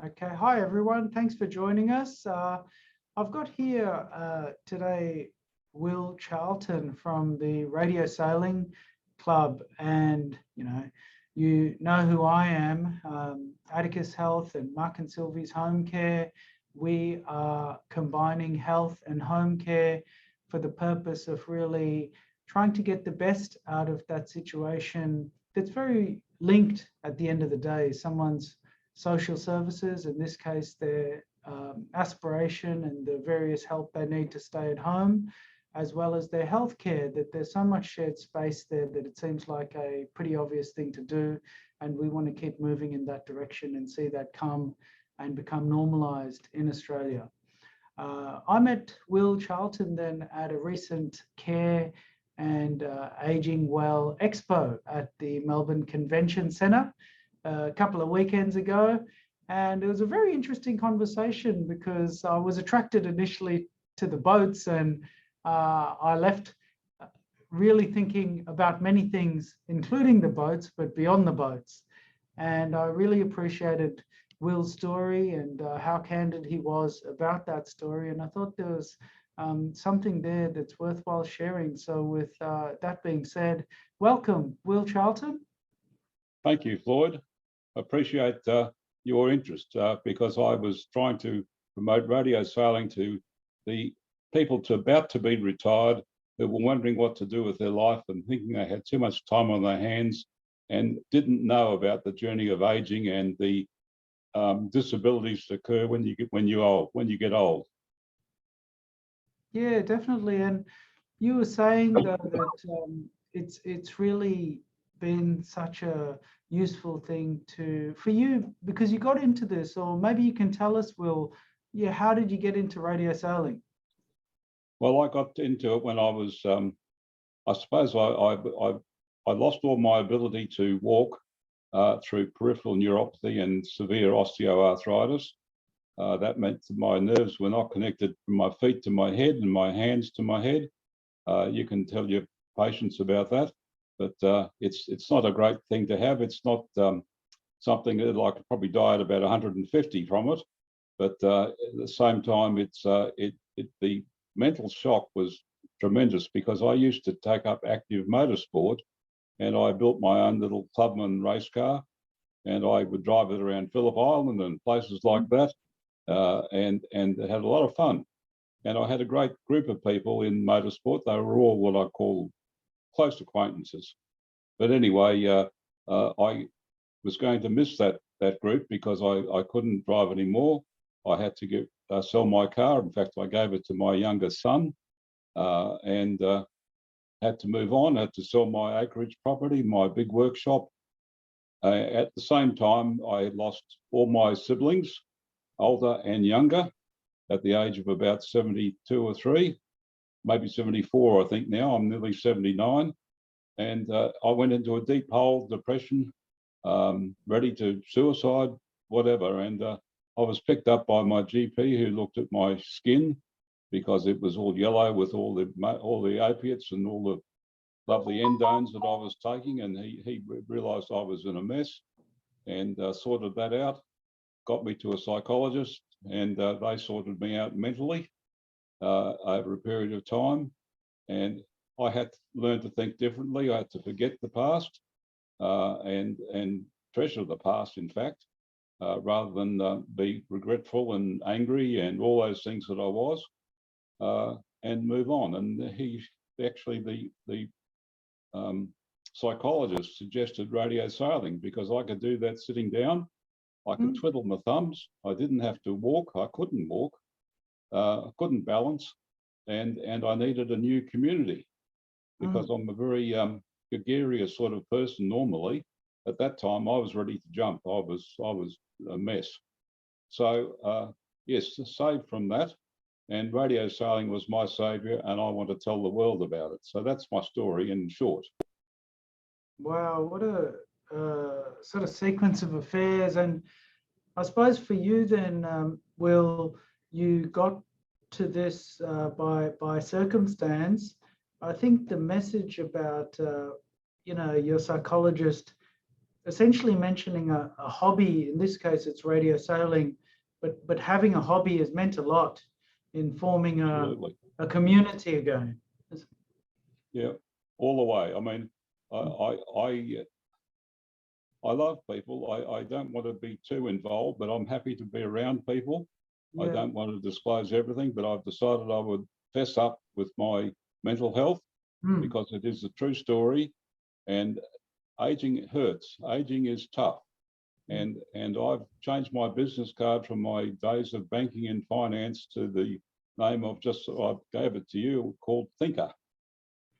Okay, hi everyone. Thanks for joining us. I've got here today Will Charlton from the Radio Sailing Club, and you know who I am, Atticus Health and Mark and Sylvie's Home Care. We are combining health and home care for the purpose of really trying to get the best out of that situation that's very linked at the end of the day. Someone's social services, in this case, their aspiration and the various help they need to stay at home, as well as their healthcare, that there's so much shared space there that it seems like a pretty obvious thing to do. And we want to keep moving in that direction and see that come and become normalized in Australia. I met Will Charlton then at a recent Care and Aging Well Expo at the Melbourne Convention Centre a couple of weekends ago. And it was a very interesting conversation because I was attracted initially to the boats, and I left really thinking about many things, including the boats, but beyond the boats. And I really appreciated Will's story and how candid he was about that story. And I thought there was something there that's worthwhile sharing. So with that being said, welcome, Will Charlton. Thank you, Floyd. I appreciate your interest because I was trying to promote radio sailing to the people about to be retired who were wondering what to do with their life and thinking they had too much time on their hands and didn't know about the journey of aging and the disabilities that occur when you get old. Yeah, definitely. And you were saying though that it's really been such a useful thing for you because you got into this, or maybe you can tell us, Will, how did you get into radio sailing? Well, I got into it when I was, I suppose I lost all my ability to walk through peripheral neuropathy and severe osteoarthritis. That meant that my nerves were not connected from my feet to my head and my hands to my head. You can tell your patients about that, but it's not a great thing to have. It's not something that I could probably die at about 150 from it. But at the same time, the mental shock was tremendous because I used to take up active motorsport, and I built my own little clubman race car, and I would drive it around Phillip Island and places like that, and had a lot of fun. And I had a great group of people in motorsport. They were all what I call close acquaintances. But anyway, I was going to miss that group because I couldn't drive anymore. I had to sell my car. In fact, I gave it to my younger son, and had to move on. Had to sell my acreage property, my big workshop. At the same time, I had lost all my siblings, older and younger, at the age of about 72 or 3, maybe 74, I think now. I'm nearly 79. And I went into a deep hole, depression, ready to suicide, whatever. And I was picked up by my GP, who looked at my skin because it was all yellow with all the opiates and all the lovely endones that I was taking. And he realised I was in a mess and sorted that out, got me to a psychologist, and they sorted me out mentally over a period of time. And I had to learn to think differently. I had to forget the past and treasure the past, in fact, rather than be regretful and angry and all those things that I was, and move on. And the psychologist suggested radio sailing because I could do that sitting down. I could twiddle my thumbs. I didn't have to walk. I couldn't walk. I couldn't balance, and I needed a new community because I'm a very gregarious sort of person normally. At that time, I was ready to jump. I was a mess. So yes, saved from that, and radio sailing was my saviour, and I want to tell the world about it. So that's my story in short. Wow, what a sort of sequence of affairs. And I suppose for you then, Will, you got to this by circumstance. I think the message about, your psychologist essentially mentioning a hobby. In this case, it's radio sailing, but having a hobby has meant a lot in forming Absolutely. a community again. Yeah, all the way. I mean, I love people. I don't want to be too involved, but I'm happy to be around people. I Yeah. don't want to disclose everything, but I've decided I would fess up with my mental health because it is a true story, and aging hurts. Aging is tough. And I've changed my business card from my days of banking and finance to the name of I gave it to you, called Thinker.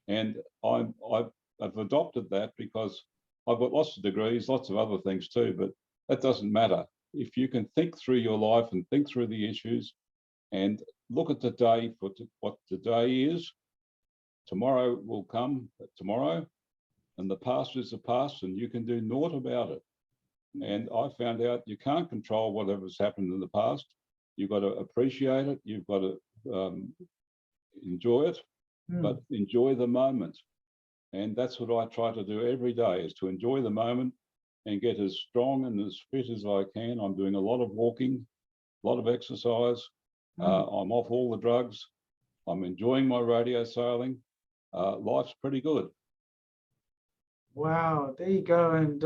And I've adopted that because I've got lots of degrees, lots of other things too, but that doesn't matter. If you can think through your life and think through the issues and look at the day for what today is, tomorrow will come tomorrow, and the past is the past, and you can do naught about it. And I found out you can't control whatever's happened in the past. You've got to appreciate it. You've got to enjoy it, but enjoy the moment. And that's what I try to do every day, is to enjoy the moment and get as strong and as fit as I can. I'm doing a lot of walking, a lot of exercise. I'm off all the drugs. I'm enjoying my radio sailing. Life's pretty good. Wow, there you go. And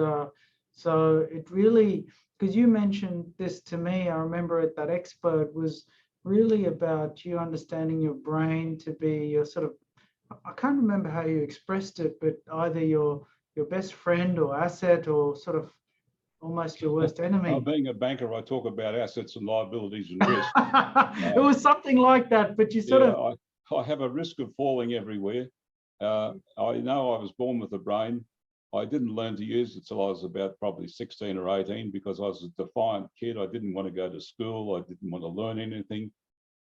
so it really, because you mentioned this to me, I remember at that expo, it was really about you understanding your brain to be your sort of, I can't remember how you expressed it, but either your best friend or asset, or sort of almost your worst enemy. Being a banker, I talk about assets and liabilities and risk. It was something like that, but you sort of... I have a risk of falling everywhere. I know I was born with a brain. I didn't learn to use it till I was about probably 16 or 18 because I was a defiant kid. I didn't want to go to school. I didn't want to learn anything.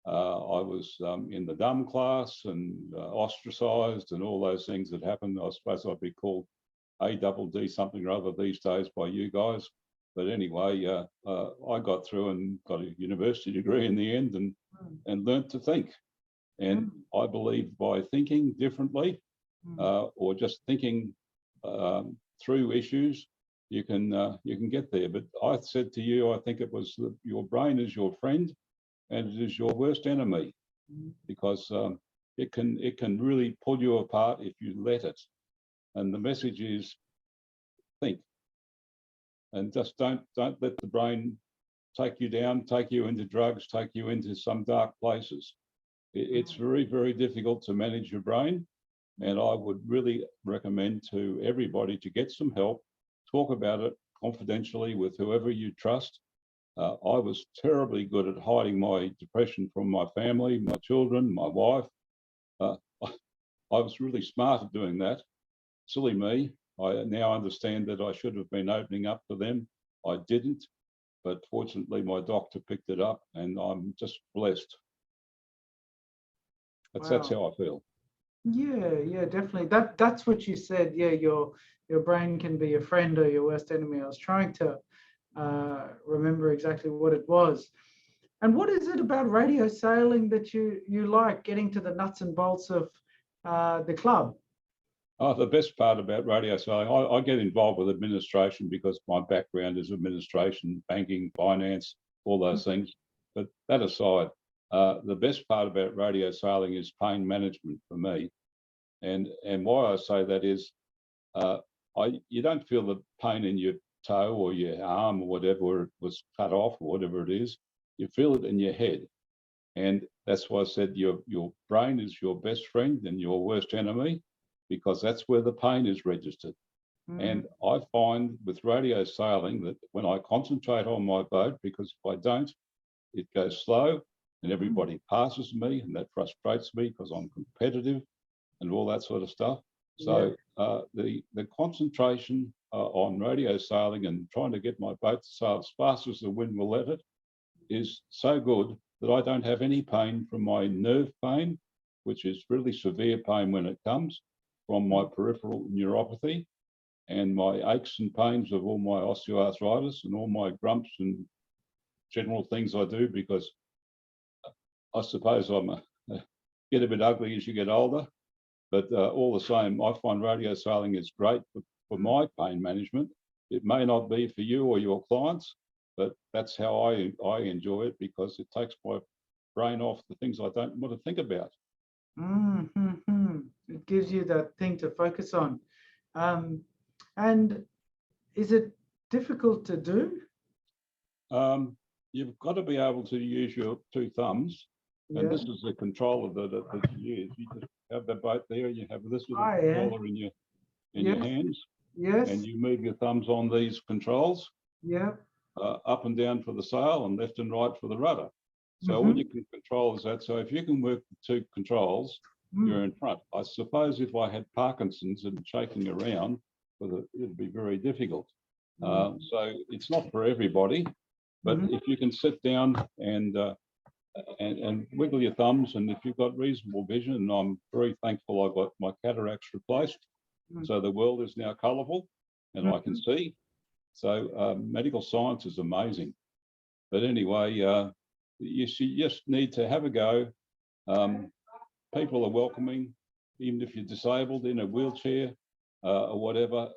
I was in the dumb class and ostracized and all those things that happened. I suppose I'd be called ADD something or other these days by you guys. But anyway, I got through and got a university degree in the end and learned to think. And I believe by thinking differently or just thinking through issues, you can get there. But I said to you, I think it was that your brain is your friend and it is your worst enemy, because it can really pull you apart if you let it. And the message is think, and just don't let the brain take you down, take you into drugs, take you into some dark places. It's very, very difficult to manage your brain. And I would really recommend to everybody to get some help, talk about it confidentially with whoever you trust. I was terribly good at hiding my depression from my family, my children, my wife. I was really smart at doing that. Silly me. I now understand that I should have been opening up to them. I didn't, but fortunately my doctor picked it up and I'm just blessed. That's how I feel. Yeah, definitely. That's what you said. Yeah, your brain can be your friend or your worst enemy. I was trying to remember exactly what it was. And what is it about radio sailing that you like, getting to the nuts and bolts of the club? The best part about radio sailing, I get involved with administration because my background is administration, banking, finance, all those things. But that aside, the best part about radio sailing is pain management for me. And why I say that is, you don't feel the pain in your toe or your arm or whatever, where it was cut off or whatever it is. You feel it in your head. And that's why I said your brain is your best friend and your worst enemy, because that's where the pain is registered. And I find with radio sailing that when I concentrate on my boat, because if I don't, it goes slow and everybody passes me, and that frustrates me because I'm competitive and all that sort of stuff. So the concentration on radio sailing and trying to get my boat to sail as fast as the wind will let it is so good that I don't have any pain from my nerve pain, which is really severe pain when it comes, from my peripheral neuropathy and my aches and pains of all my osteoarthritis and all my grumps and general things I do, because I suppose get a bit ugly as you get older. But all the same, I find radio sailing is great for my pain management. It may not be for you or your clients, but that's how I enjoy it, because it takes my brain off the things I don't want to think about. Mm-hmm. It gives you that thing to focus on. And is it difficult to do? You've got to be able to use your two thumbs, and this is the controller that you use. You just have the boat there, you have this little controller in your hands, and you move your thumbs on these controls, up and down for the sail and left and right for the rudder. So all you can control is that. So if you can work the two controls, you're in front. I suppose if I had Parkinson's and shaking around, it'd be very difficult. So it's not for everybody, but if you can sit down and wiggle your thumbs, and if you've got reasonable vision, and I'm very thankful I got my cataracts replaced, so the world is now colourful and I can see. So medical science is amazing. But anyway, you just need to have a go. People are welcoming, even if you're disabled in a wheelchair or whatever.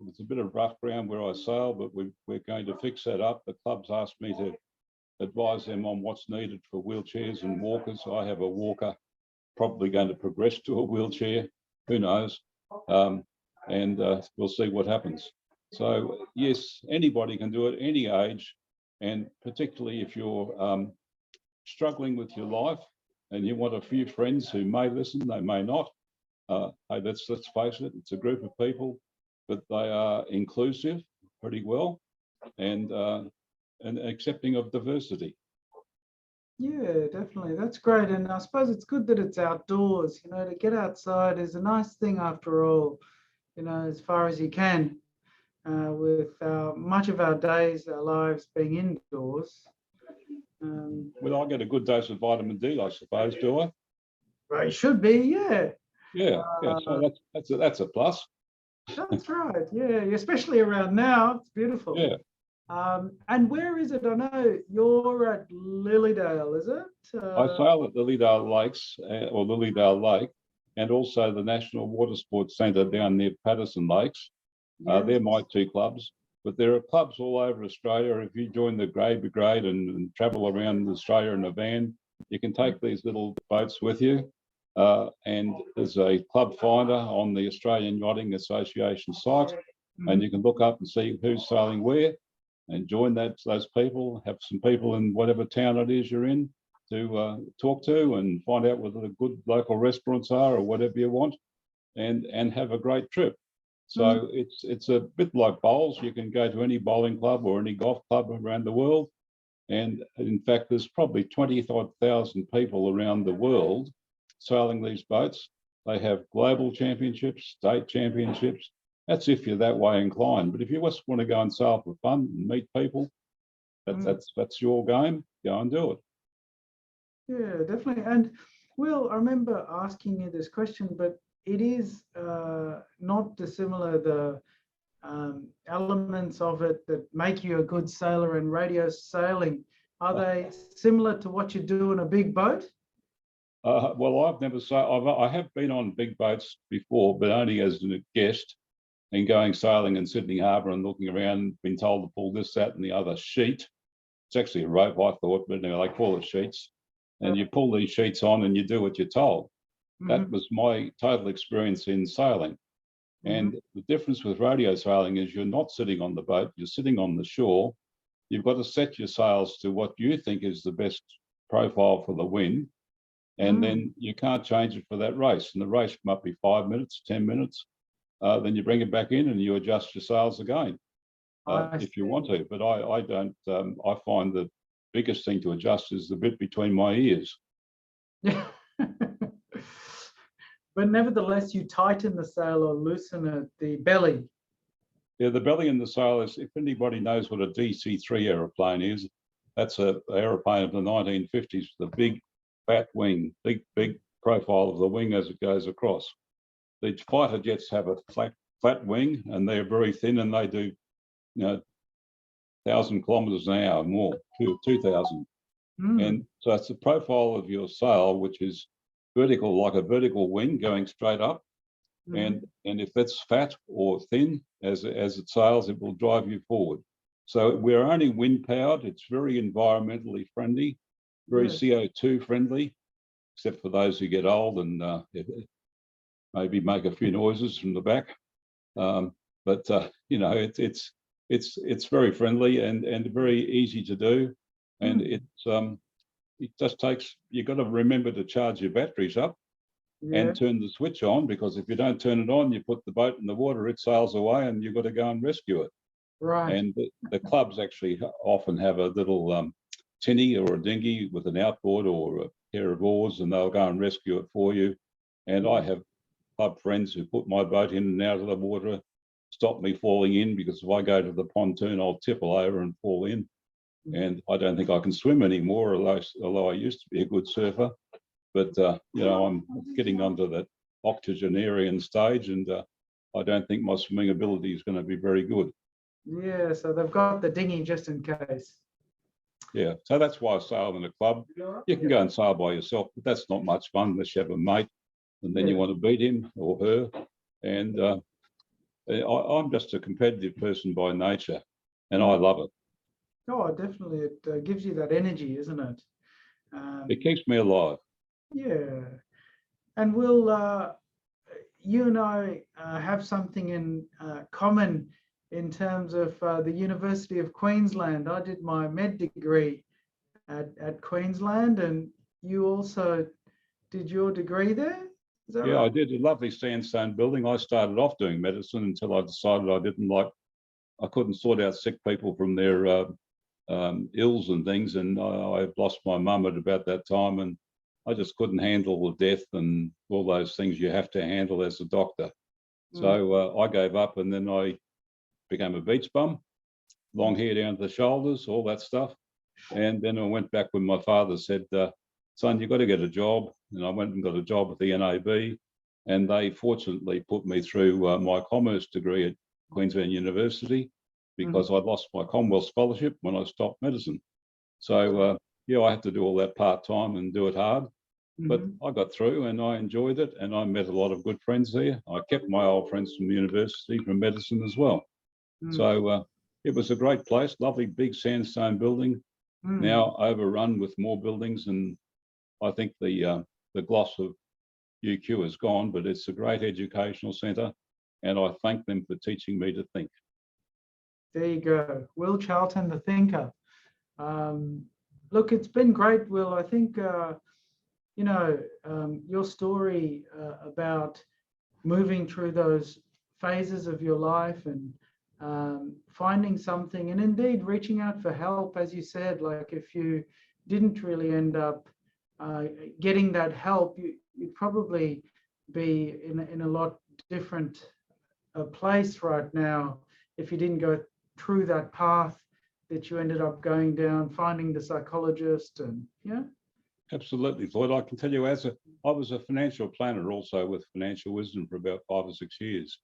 It's a bit of rough ground where I sail, but we're going to fix that up. The club's asked me to advise them on what's needed for wheelchairs and walkers. I have a walker, probably going to progress to a wheelchair, who knows? And we'll see what happens. So yes, anybody can do it, any age, and particularly if you're struggling with your life and you want a few friends who may listen, they may not. Hey, let's face it, it's a group of people, but they are inclusive pretty well, and accepting of diversity. Yeah, definitely. That's great. And I suppose it's good that it's outdoors. You know, to get outside is a nice thing after all, you know, as far as you can, with much of our days, our lives being indoors. Well, I get a good dose of vitamin D, I suppose, do I? Well, it should be, yeah. Yeah, so that's a plus. That's right, yeah, especially around now. It's beautiful. Yeah. And where is it? I know you're at Lilydale, is it? I sail at Lilydale Lakes, or Lilydale Lake, and also the National Water Sports Centre down near Patterson Lakes. They're my two clubs, but there are clubs all over Australia. If you join the Grey Brigade and travel around Australia in a van, you can take these little boats with you. And there's a club finder on the Australian Yachting Association site, and you can look up and see who's sailing where, and join those people. Have some people in whatever town it is you're in to talk to, and find out whether the good local restaurants are or whatever you want, and have a great trip. So it's a bit like bowls. You can go to any bowling club or any golf club around the world, and in fact, there's probably 20,000 people around the world sailing these boats. They have global championships, state championships. That's if you're that way inclined. But if you just want to go and sail for fun and meet people, that's your game. Go and do it. Yeah, definitely. And Will, I remember asking you this question, but it is not dissimilar, the elements of it that make you a good sailor in radio sailing. Are they similar to what you do in a big boat? Well, I've never sailed. I have been on big boats before, but only as a guest, and going sailing in Sydney Harbour and looking around, been told to pull this, that, and the other sheet. It's actually a rope, I thought, but anyway, they call it sheets. And you pull these sheets on and you do what you're told. That was my total experience in sailing. And the difference with radio sailing is you're not sitting on the boat, you're sitting on the shore. You've got to set your sails to what you think is the best profile for the wind. And then you can't change it for that race. And the race might be 5 minutes, 10 minutes. Then you bring it back in and you adjust your sails again if you want to. But I don't. I find the biggest thing to adjust is the bit between my ears. Yeah. But nevertheless, you tighten the sail or loosen it, the belly. Yeah, the belly in the sail is, if anybody knows what a DC-3 aeroplane is, that's an aeroplane of the 1950s with a big fat wing, big profile of the wing as it goes across. The fighter jets have a flat wing, and they're very thin, and they do, 1,000 kilometres an hour more, 2,000. And so it's the profile of your sail, which is vertical, like a vertical wing going straight up. and if it's fat or thin, as it sails, it will drive you forward. So we're only wind powered. It's very environmentally friendly, very CO2 friendly, except for those who get old and maybe make a few noises from the back. But you know, it's very friendly and very easy to do, and it just takes. You've got to remember to charge your batteries up and turn the switch on, because if you don't turn it on, you put the boat in the water, it sails away, and you've got to go and rescue it. Right. And the clubs actually often have a little tinny or a dinghy with an outboard or a pair of oars, and they'll go and rescue it for you. And I have club friends who put my boat in and out of the water, stop me falling in, because if I go to the pontoon, I'll tipple over and fall in. And I don't think I can swim anymore, although I used to be a good surfer. But you know, I'm getting onto that octogenarian stage, and I don't think my swimming ability is going to be very good. Yeah, so they've got the dinghy just in case. Yeah, so that's why I sail in a club. You can go and sail by yourself, but that's not much fun unless you have a mate, and then you want to beat him or her. And I'm just a competitive person by nature, and I love it. Oh, definitely. It gives you that energy, isn't it? It keeps me alive. Yeah. And Will, you and I have something in common in terms of the University of Queensland. I did my med degree at Queensland, and you also did your degree there? Is that right? I did. A lovely sandstone building. I started off doing medicine until I decided I couldn't sort out sick people from their ills and things. And I lost my mum at about that time, and I just couldn't handle the death and all those things you have to handle as a doctor. So I gave up, and then I became a beach bum, long hair down to the shoulders, all that stuff. And then I went back when my father said, son, you've got to get a job. And I went and got a job at the NAB, and they fortunately put me through my commerce degree at Queensland University, because I lost my Commonwealth scholarship when I stopped medicine. So I had to do all that part-time and do it hard. But I got through and I enjoyed it, and I met a lot of good friends there. I kept my old friends from university, from medicine as well. So it was a great place, lovely big sandstone building, now overrun with more buildings. And I think the gloss of UQ is gone, but it's a great educational centre, and I thank them for teaching me to think. There you go. Will Charlton, the thinker. Look, it's been great, Will. I think, your story about moving through those phases of your life and finding something, and indeed reaching out for help, as you said, like if you didn't really end up getting that help, you'd probably be in a lot different place right now if you didn't go through that path that you ended up going down, finding the psychologist. And Absolutely, Floyd. I can tell you, I was a financial planner also with Financial Wisdom for about 5 or 6 years,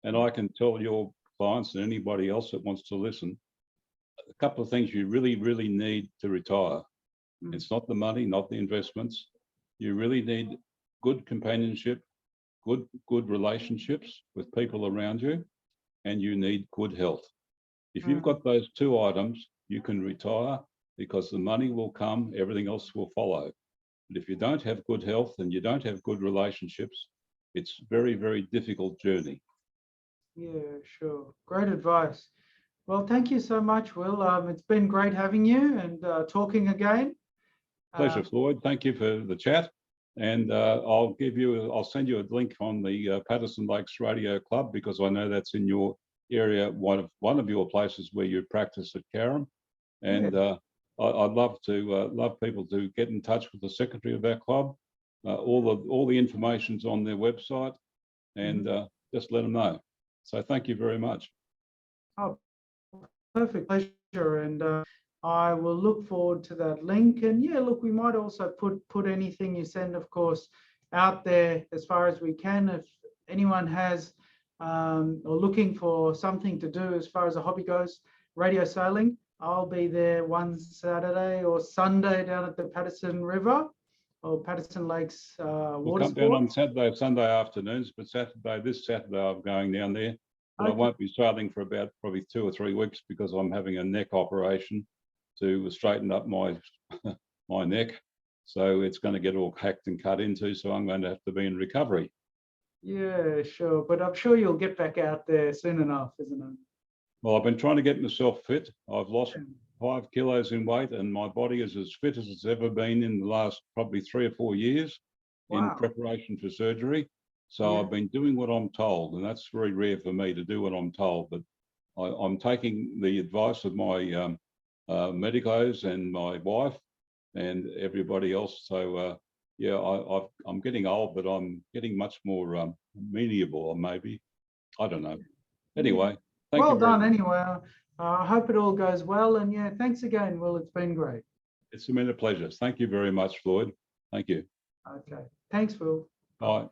and I can tell your clients and anybody else that wants to listen, a couple of things you really, really need to retire. It's not the money, not the investments. You really need good companionship, good relationships with people around you, and you need good health. If you've got those 2 items, you can retire, because the money will come, everything else will follow. But if you don't have good health and you don't have good relationships, it's a very, very difficult journey. Yeah, sure. Great advice. Well, thank you so much, Will. It's been great having you and talking again. Pleasure, Floyd. Thank you for the chat. And I'll send you a link on the Patterson Lakes Radio Club, because I know that's in your area, one of your places where you practice at Carrum. And I'd love people to get in touch with the secretary of that club. All the information's on their website, and just let them know. So thank you very much. Oh, perfect. Pleasure. And I will look forward to that link. And look, we might also put anything you send, of course, out there as far as we can. If anyone has or looking for something to do as far as a hobby goes, radio sailing, I'll be there one Saturday or Sunday down at the Patterson River. or Patterson Lakes We'll water come down on sports? Saturday, Sunday afternoons, but this Saturday I'm going down there. But I Okay. won't be sailing for about probably 2 or 3 weeks because I'm having a neck operation to straighten up my my neck. So it's going to get all hacked and cut into, so I'm going to have to be in recovery. Yeah, sure. But I'm sure you'll get back out there soon enough, isn't it? Well, I've been trying to get myself fit. I've lost Yeah. 5 kilos in weight and my body is as fit as it's ever been in the last probably 3 or 4 years in Wow. preparation for surgery. So Yeah. I've been doing what I'm told, and that's very rare for me to do what I'm told. But I'm taking the advice of my medicos and my wife and everybody else. So yeah, I'm getting old, but I'm getting much more amenable, or maybe, I don't know. Anyway, thank you Well very done much. anyway. I hope it all goes well. And yeah, thanks again, Will. It's been great. It's been a pleasure. Thank you very much, Floyd. Thank you. Okay. Thanks, Will. Bye.